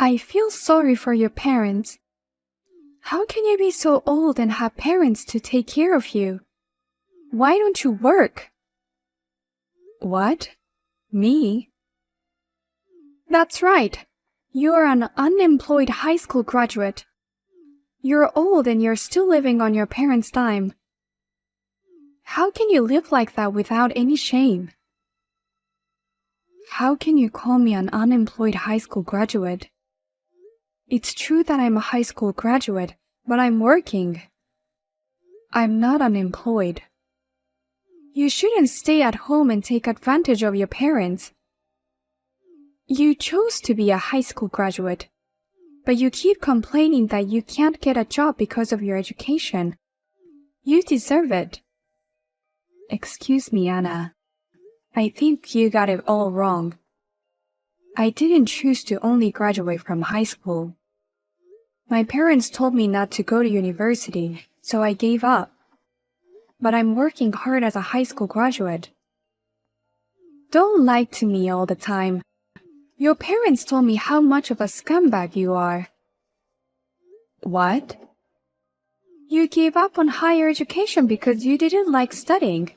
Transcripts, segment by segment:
I feel sorry for your parents. How can you be so old and have parents to take care of you? Why don't you work? What? Me? That's right. You're an unemployed high school graduate. You're old and you're still living on your parents' dime. How can you live like that without any shame? How can you call me an unemployed high school graduate? It's true that I'm a high school graduate, but I'm working. I'm not unemployed. You shouldn't stay at home and take advantage of your parents. You chose to be a high school graduate, but you keep complaining that you can't get a job because of your education. You deserve it. Excuse me, Anna. I think you got it all wrong. I didn't choose to only graduate from high school. My parents told me not to go to university, so I gave up. But I'm working hard as a high school graduate. Don't lie to me all the time. Your parents told me how much of a scumbag you are. What? You gave up on higher education because you didn't like studying.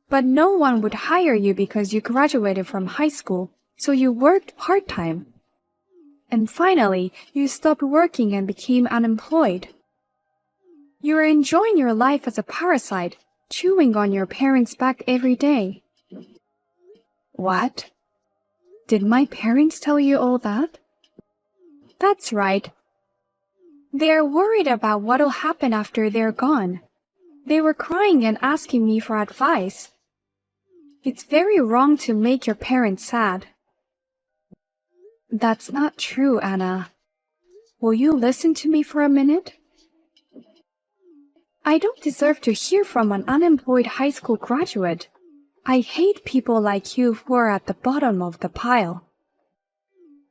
But no one would hire you because you graduated from high school, so you worked part-time. And finally, you stopped working and became unemployed. You are enjoying your life as a parasite, chewing on your parents' back every day. What? Did my parents tell you all that? That's right. They are worried about what'll happen after they're gone. They were crying and asking me for advice. It's very wrong to make your parents sad. That's not true, Anna. Will you listen to me for a minute? I don't deserve to hear from an unemployed high school graduate. I hate people like you who are at the bottom of the pile.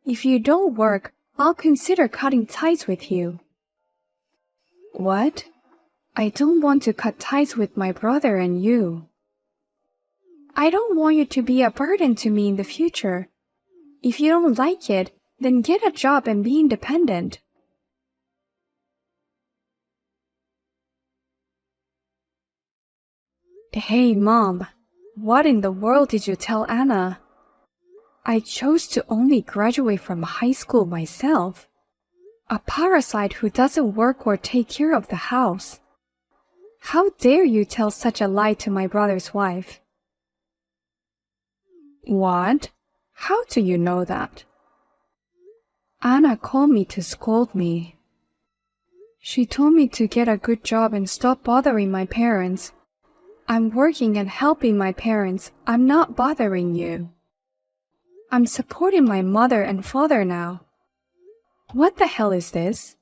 If you don't work, I'll consider cutting ties with you. What? I don't want to cut ties with my brother and you. I don't want you to be a burden to me in the future. If you don't like it, then get a job and be independent. Hey, Mom. What in the world did you tell Anna? I chose to only graduate from high school myself. A parasite who doesn't work or take care of the house. How dare you tell such a lie to my brother's wife? What? How do you know that? Anna called me to scold me. She told me to get a good job and stop bothering my parents. I'm working and helping my parents. I'm not bothering you. I'm supporting my mother and father now. What the hell is this?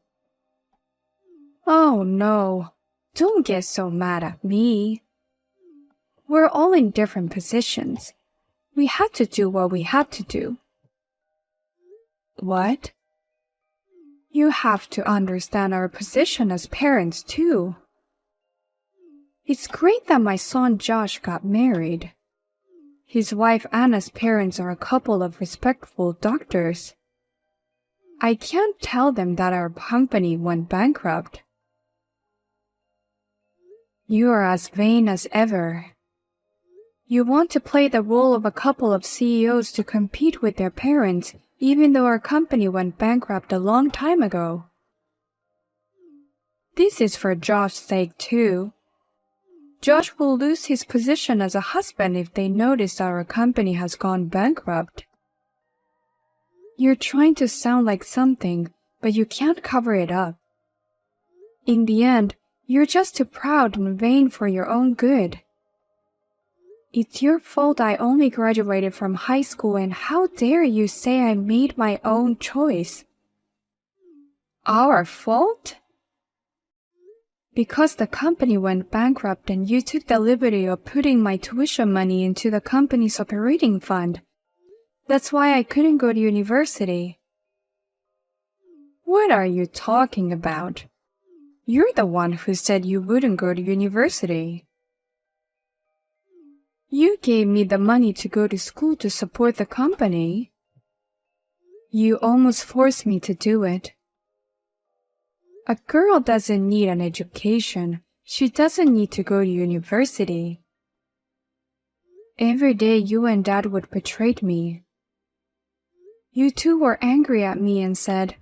Oh no, don't get so mad at me. We're all in different positions. We had to do what we had to do. What? You have to understand our position as parents too. It's great that my son Josh got married. His wife Anna's parents are a couple of respectful doctors. I can't tell them that our company went bankrupt. You are as vain as ever. You want to play the role of a couple of CEOs to compete with their parents, even though our company went bankrupt a long time ago. This is for Josh's sake too. Josh will lose his position as a husband if they notice that our company has gone bankrupt. You're trying to sound like something, but you can't cover it up. In the end, you're just too proud and vain for your own good. It's your fault I only graduated from high school, and how dare you say I made my own choice? Our fault? Because the company went bankrupt and you took the liberty of putting my tuition money into the company's operating fund. That's why I couldn't go to university. What are you talking about? You're the one who said you wouldn't go to university. You gave me the money to go to school to support the company. You almost forced me to do it. A girl doesn't need an education. She doesn't need to go to university. Every day you and Dad would betray me. You two were angry at me and said,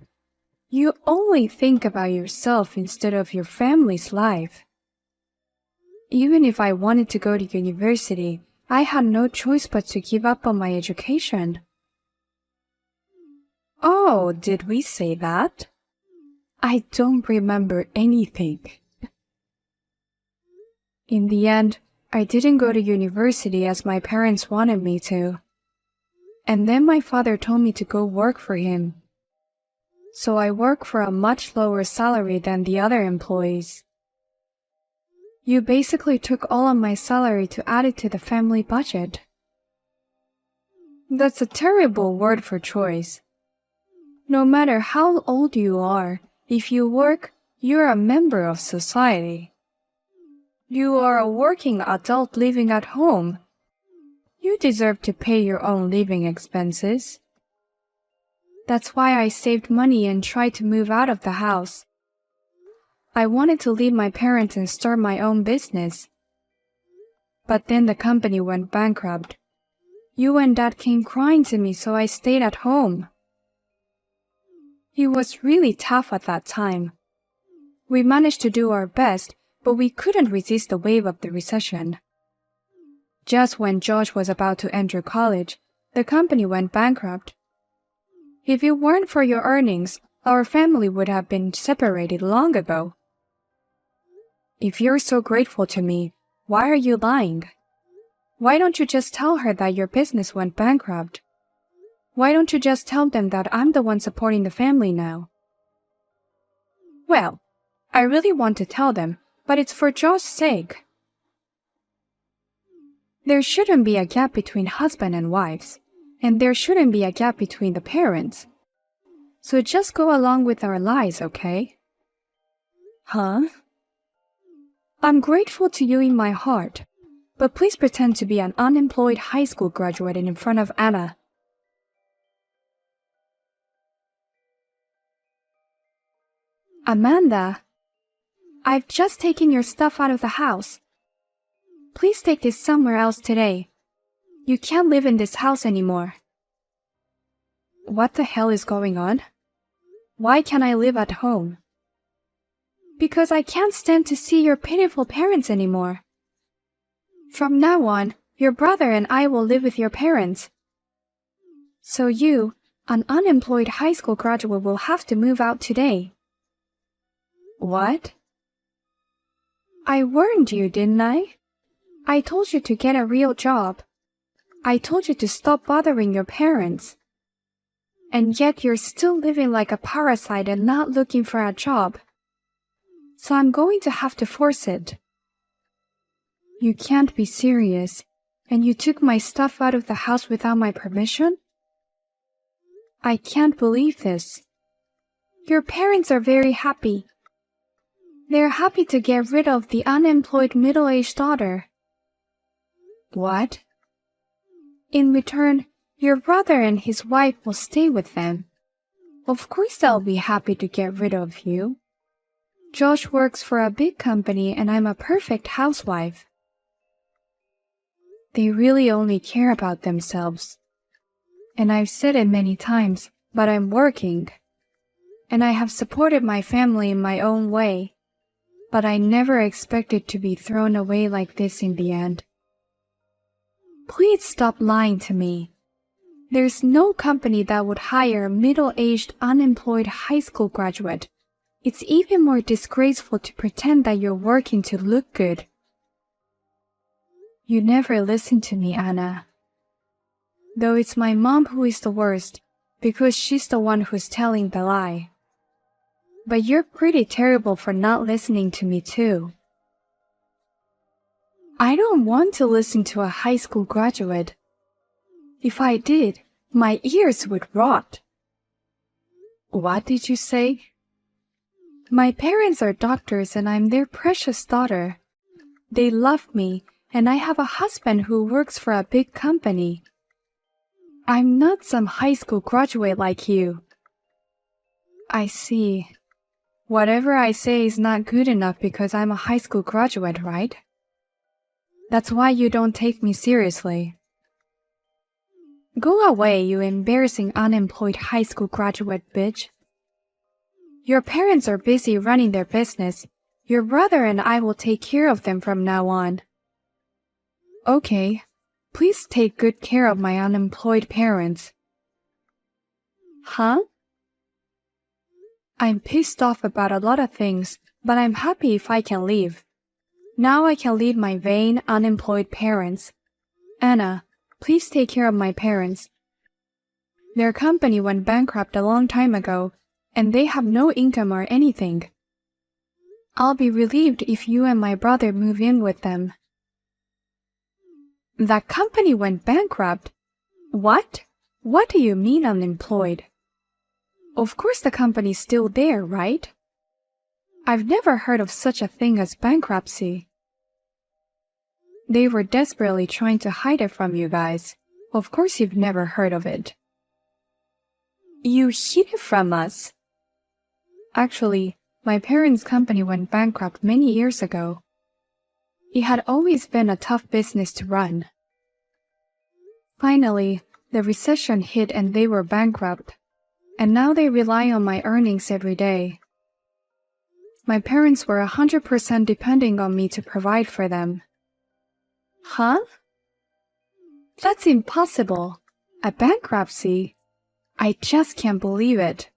"You only think about yourself instead of your family's life." Even if I wanted to go to university, I had no choice but to give up on my education. Oh, did we say that? I don't remember anything. In the end, I didn't go to university as my parents wanted me to. And then my father told me to go work for him. So I work for a much lower salary than the other employees. You basically took all of my salary to add it to the family budget. That's a terrible word for choice. No matter how old you are, if you work, you're a member of society. You are a working adult living at home. You deserve to pay your own living expenses. That's why I saved money and tried to move out of the house. I wanted to leave my parents and start my own business. But then the company went bankrupt. You and Dad came crying to me, so I stayed at home. It was really tough at that time. We managed to do our best, but we couldn't resist the wave of the recession. Just when Josh was about to enter college, the company went bankrupt. If it weren't for your earnings, our family would have been separated long ago. If you're so grateful to me, why are you lying? Why don't you just tell her that your business went bankrupt? Why don't you just tell them that I'm the one supporting the family now? Well, I really want to tell them, but it's for Josh's sake. There shouldn't be a gap between husband and wives, and there shouldn't be a gap between the parents. So just go along with our lies, okay? Huh? I'm grateful to you in my heart, but please pretend to be an unemployed high school graduate in front of Anna. Amanda, I've just taken your stuff out of the house. Please take this somewhere else today. You can't live in this house anymore. What the hell is going on? Why can't I live at home? Because I can't stand to see your pitiful parents anymore. From now on, your brother and I will live with your parents. So you, an unemployed high school graduate, will have to move out today. What? I warned you, didn't I? I told you to get a real job. I told you to stop bothering your parents. And yet you're still living like a parasite and not looking for a job. So I'm going to have to force it. You can't be serious. And you took my stuff out of the house without my permission? I can't believe this. Your parents are very happy. They're happy to get rid of the unemployed middle-aged daughter. What? In return, your brother and his wife will stay with them. Of course they'll be happy to get rid of you. Josh works for a big company and I'm a perfect housewife. They really only care about themselves. And I've said it many times, but I'm working. And I have supported my family in my own way. But I never expected to be thrown away like this in the end. Please stop lying to me. There's no company that would hire a middle-aged, unemployed high school graduate. It's even more disgraceful to pretend that you're working to look good. You never listen to me, Anna. Though it's my mom who is the worst, because she's the one who's telling the lie. But you're pretty terrible for not listening to me too. I don't want to listen to a high school graduate. If I did, my ears would rot. What did you say? My parents are doctors and I'm their precious daughter. They love me and I have a husband who works for a big company. I'm not some high school graduate like you. I see. Whatever I say is not good enough because I'm a high school graduate, right? That's why you don't take me seriously. Go away, you embarrassing unemployed high school graduate bitch. Your parents are busy running their business. Your brother and I will take care of them from now on. Okay, please take good care of my unemployed parents. Huh? I'm pissed off about a lot of things, but I'm happy if I can leave. Now I can leave my vain, unemployed parents. Anna, please take care of my parents. Their company went bankrupt a long time ago, and they have no income or anything. I'll be relieved if you and my brother move in with them. That company went bankrupt? What? What do you mean unemployed? Of course the company's still there, right? I've never heard of such a thing as bankruptcy. They were desperately trying to hide it from you guys. Of course you've never heard of it. You hid it from us. Actually, my parents' company went bankrupt many years ago. It had always been a tough business to run. Finally, the recession hit and they were bankrupt, and now they rely on my earnings every day. My parents were 100% depending on me to provide for them. Huh? That's impossible. A bankruptcy? I just can't believe it.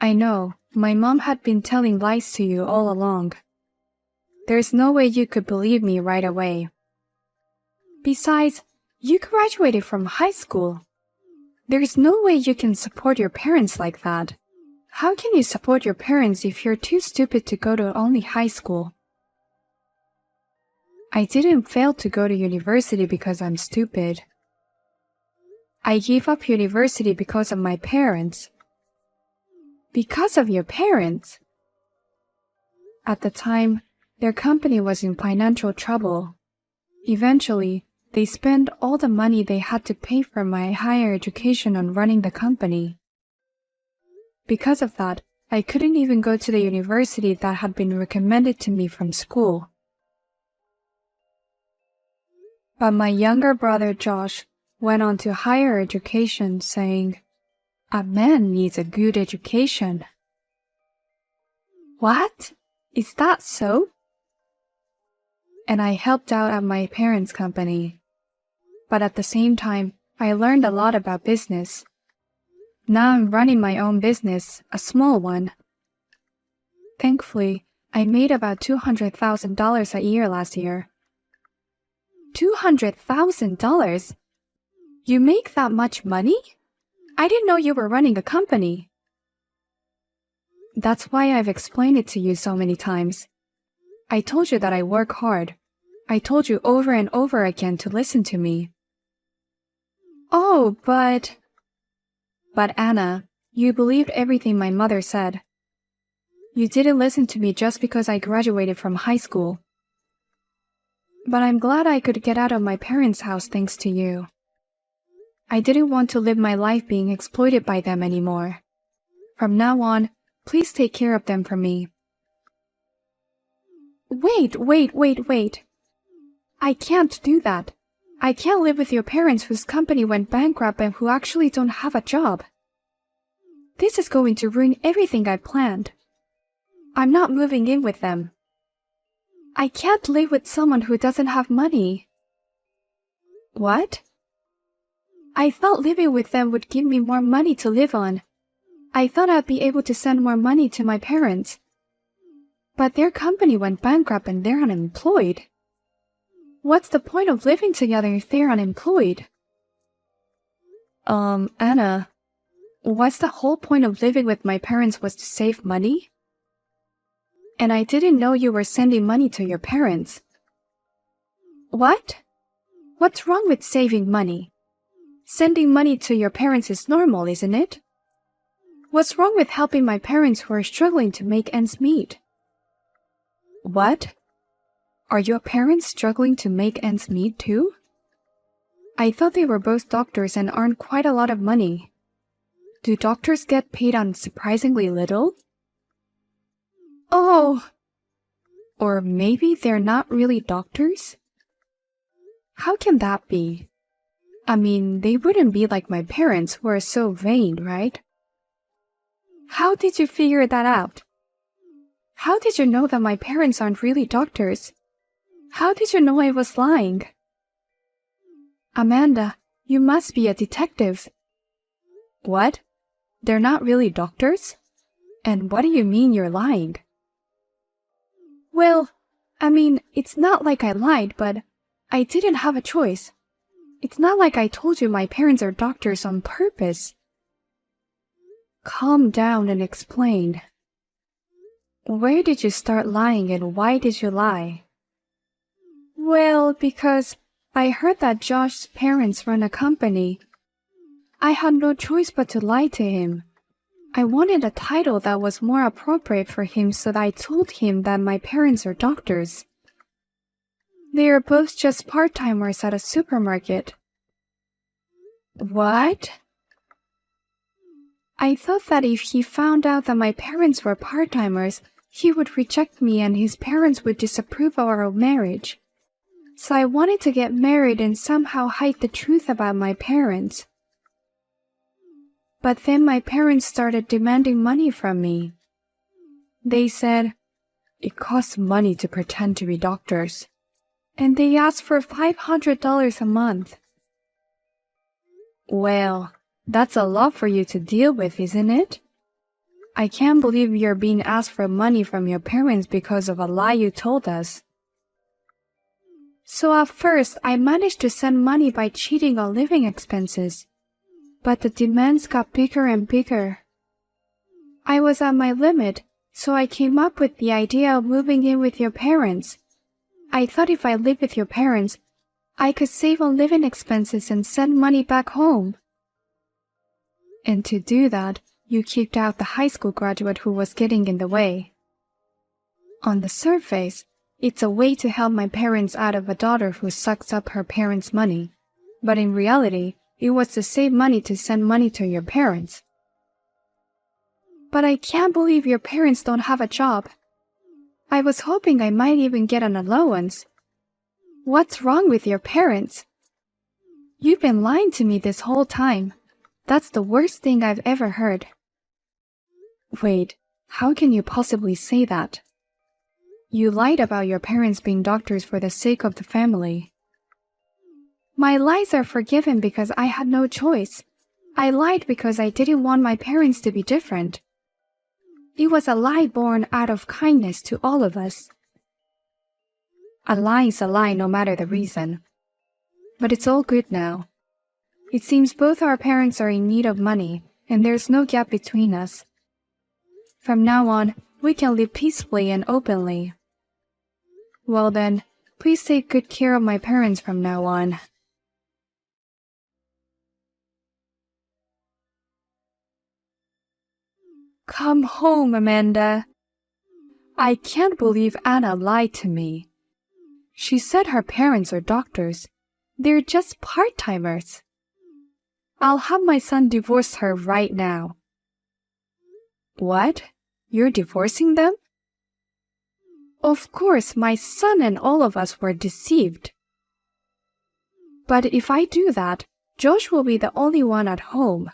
I know, my mom had been telling lies to you all along. There's no way you could believe me right away. Besides, you graduated from high school. There's no way you can support your parents like that. How can you support your parents if you're too stupid to go to only high school? I didn't fail to go to university because I'm stupid. I gave up university because of my parents. Because of your parents? At the time, their company was in financial trouble. Eventually, they spent all the money they had to pay for my higher education on running the company. Because of that, I couldn't even go to the university that had been recommended to me from school. But my younger brother Josh went on to higher education saying, "A man needs a good education." What? Is that so? And I helped out at my parents' company. But at the same time, I learned a lot about business. Now I'm running my own business, a small one. Thankfully, I made about $200,000 a year last year. $200,000? You make that much money? I didn't know you were running a company. That's why I've explained it to you so many times. I told you that I work hard. I told you over and over again to listen to me. Oh, but Anna, you believed everything my mother said. You didn't listen to me just because I graduated from high school. But I'm glad I could get out of my parents' house thanks to you. I didn't want to live my life being exploited by them anymore. From now on, please take care of them for me. Wait. I can't do that. I can't live with your parents whose company went bankrupt and who actually don't have a job. This is going to ruin everything I planned. I'm not moving in with them. I can't live with someone who doesn't have money. What? I thought living with them would give me more money to live on. I thought I'd be able to send more money to my parents. But their company went bankrupt and they're unemployed. What's the point of living together if they're unemployed? Anna, what's the whole point of living with my parents was to save money? And I didn't know you were sending money to your parents. What? What's wrong with saving money? Sending money to your parents is normal, isn't it? What's wrong with helping my parents who are struggling to make ends meet? What? Are your parents struggling to make ends meet too? I thought they were both doctors and earned quite a lot of money. Do doctors get paid on surprisingly little? Oh! Or maybe they're not really doctors? How can that be? I mean, they wouldn't be like my parents who are so vain, right? How did you figure that out? How did you know that my parents aren't really doctors? How did you know I was lying? Amanda, you must be a detective. What? They're not really doctors? And what do you mean you're lying? Well, I mean, it's not like I lied, but I didn't have a choice. It's not like I told you my parents are doctors on purpose. Calm down and explain. Where did you start lying and why did you lie? Well, because I heard that Josh's parents run a company. I had no choice but to lie to him. I wanted a title that was more appropriate for him, so I told him that my parents are doctors. They are both just part-timers at a supermarket. What? I thought that if he found out that my parents were part-timers, he would reject me and his parents would disapprove of our marriage. So I wanted to get married and somehow hide the truth about my parents. But then my parents started demanding money from me. They said, "It costs money to pretend to be doctors." And they asked for $500 a month. Well, that's a lot for you to deal with, isn't it? I can't believe you're being asked for money from your parents because of a lie you told us. So at first, I managed to send money by cheating on living expenses. But the demands got bigger and bigger. I was at my limit, so I came up with the idea of moving in with your parents. I thought if I lived with your parents, I could save on living expenses and send money back home. And to do that, you kicked out the high school graduate who was getting in the way. On the surface, it's a way to help my parents out of a daughter who sucks up her parents' money. But in reality, it was to save money to send money to your parents. But I can't believe your parents don't have a job. I was hoping I might even get an allowance. What's wrong with your parents? You've been lying to me this whole time. That's the worst thing I've ever heard. Wait, how can you possibly say that? You lied about your parents being doctors for the sake of the family. My lies are forgiven because I had no choice. I lied because I didn't want my parents to be different. It was a lie born out of kindness to all of us. A lie is a lie no matter the reason. But it's all good now. It seems both our parents are in need of money, and there's no gap between us. From now on, we can live peacefully and openly. Well then, please take good care of my parents from now on. Come home, Amanda. I can't believe Anna lied to me. She said her parents are doctors. They're just part-timers. I'll have my son divorce her right now. What? You're divorcing them? Of course, my son and all of us were deceived. But if I do that, Josh will be the only one at home.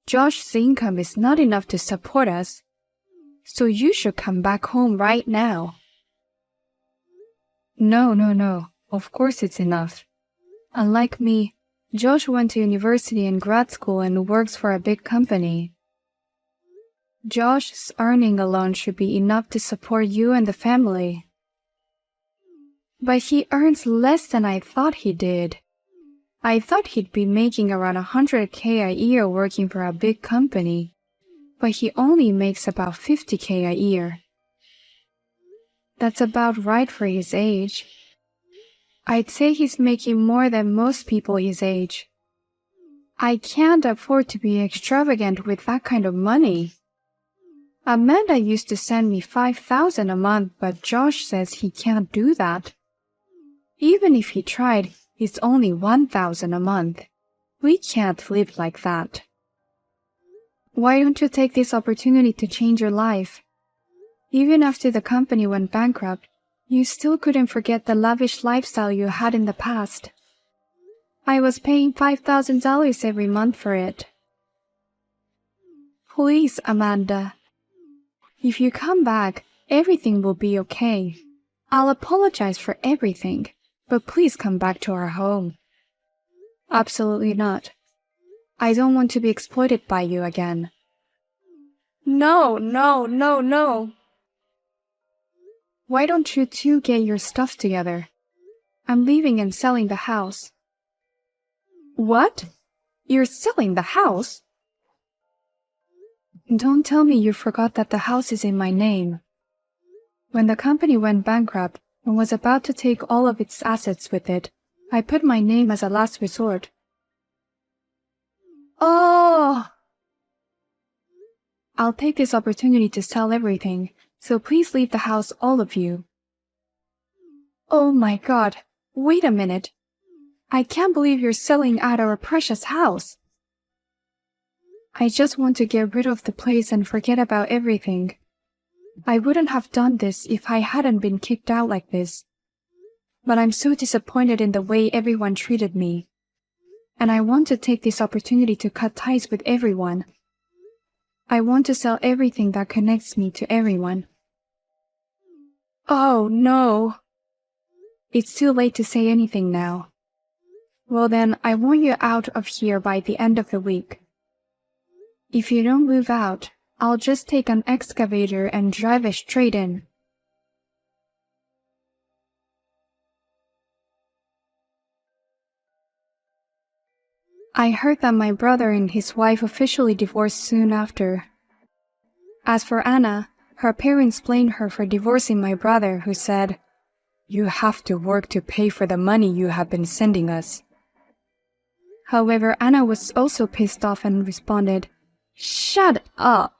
Josh's income is not enough to support us, so you should come back home right now. No. Of course it's enough. Unlike me, Josh went to university and grad school and works for a big company. Josh's earning alone should be enough to support you and the family. But he earns less than I thought he did. I thought he'd be making around $100K a year working for a big company, but he only makes about $50K a year. That's about right for his age. I'd say he's making more than most people his age. I can't afford to be extravagant with that kind of money. Amanda used to send me $5,000 a month, but Josh says he can't do that. Even if he tried, It's only $1,000 a month. We can't live like that. Why don't you take this opportunity to change your life? Even after the company went bankrupt, you still couldn't forget the lavish lifestyle you had in the past. I was paying $5,000 every month for it. Please, Amanda. If you come back, everything will be okay. I'll apologize for everything, but please come back to our home. Absolutely not. I don't want to be exploited by you again. No, no, no, no. Why don't you two get your stuff together? I'm leaving and selling the house. What? You're selling the house? Don't tell me you forgot that the house is in my name. When the company went bankrupt and was about to take all of its assets with it, I put my name as a last resort. Oh! I'll take this opportunity to sell everything, so please leave the house, all of you. Oh my God, wait a minute. I can't believe you're selling out our precious house. I just want to get rid of the place and forget about everything. I wouldn't have done this if I hadn't been kicked out like this. But I'm so disappointed in the way everyone treated me. And I want to take this opportunity to cut ties with everyone. I want to sell everything that connects me to everyone. Oh, no. It's too late to say anything now. Well then, I want you out of here by the end of the week. If you don't move out, I'll just take an excavator and drive it straight in. I heard that my brother and his wife officially divorced soon after. As for Anna, her parents blamed her for divorcing my brother, who said, "You have to work to pay for the money you have been sending us." However, Anna was also pissed off and responded, "Shut up!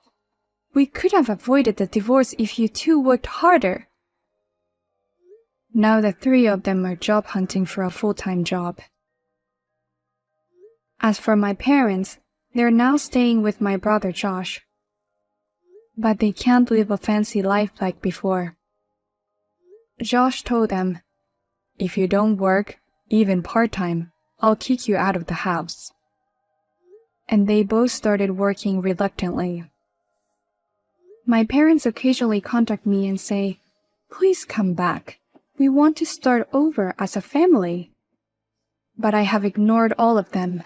We could have avoided the divorce if you two worked harder." Now the three of them are job hunting for a full-time job. As for my parents, they're now staying with my brother Josh. But they can't live a fancy life like before. Josh told them, "If you don't work, even part-time, I'll kick you out of the house." And they both started working reluctantly. My parents occasionally contact me and say, "Please come back. We want to start over as a family." But I have ignored all of them